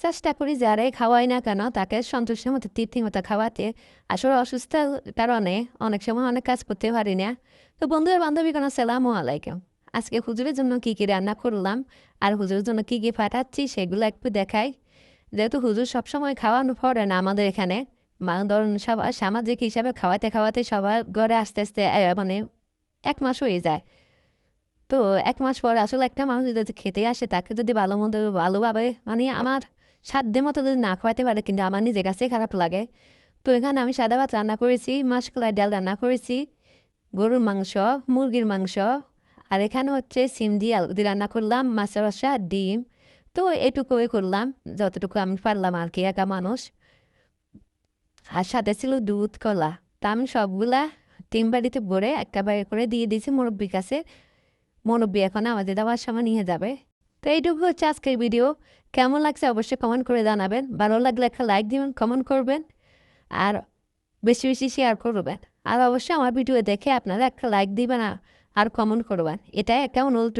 চেষ্টা করি যারাই খাওয়াই না কেন তাকে সন্তুষ্টের মতো তৃপ্তি মতো খাওয়াতে। আসলে অসুস্থতার কারণে অনেক সময় অনেক কাজ করতে পারি না। তো বন্ধুদের বান্ধবীগণ আসসালামু আলাইকুম। আজকে হুজুরের জন্য কি কি রান্না করলাম আর হুজুরের জন্য কি কি পাঠাচ্ছি সেগুলো একটু দেখাই। যেহেতু হুজুর সবসময় খাওয়ানো পড়ে না আমাদের এখানে, ধরুন সবার সামাজিক হিসাবে খাওয়াতে খাওয়াতে সবার ঘরে আস্তে আস্তে মানে 1 মাস হয়ে যায়। তো 1 মাস পর আসলে একটা মানুষ যদি খেতে আসে তাকে যদি ভালো মন্দ ভালোভাবে মানে আমার সাধ্যের মতো যদি না খাওয়াতে পারে কিন্তু আমার নিজের কাছেই খারাপ লাগে। তো এখানে আমি সাদা ভাত রান্না করেছি, মাসকলাই ডাল রান্না করেছি, গরুর মাংস, মুরগির মাংস, আর এখানে হচ্ছে সিম দিয়ে আলু দিয়ে রান্না করলাম, মাছের রসা, ডিম। তো এটুকুই করলাম, যতটুকু আমি পারলাম আর কি, একা মানুষ। আর সাথে ছিল দুধ কলা। তা আমি সবগুলা টিম বাড়িতে ভরে একটা বাড়ি করে দিয়ে দিয়েছি মুরব্বির কাছে। মুরব্বি এখন আমাদের দেওয়ার সময় নিয়ে যাবে। তো এইটুকু হচ্ছে আজকের ভিডিও। কেমন লাগছে অবশ্যই কমেন্ট করে জানাবেন। ভালো লাগলে একটা লাইক দিবেন, কমেন্ট করবেন, আর বেশি বেশি শেয়ার করবেন। আর অবশ্যই আমার ভিডিও দেখে আপনারা একটা লাইক দিবেন আর কমেন্ট করবেন। এটাই একটা অনুরোধ।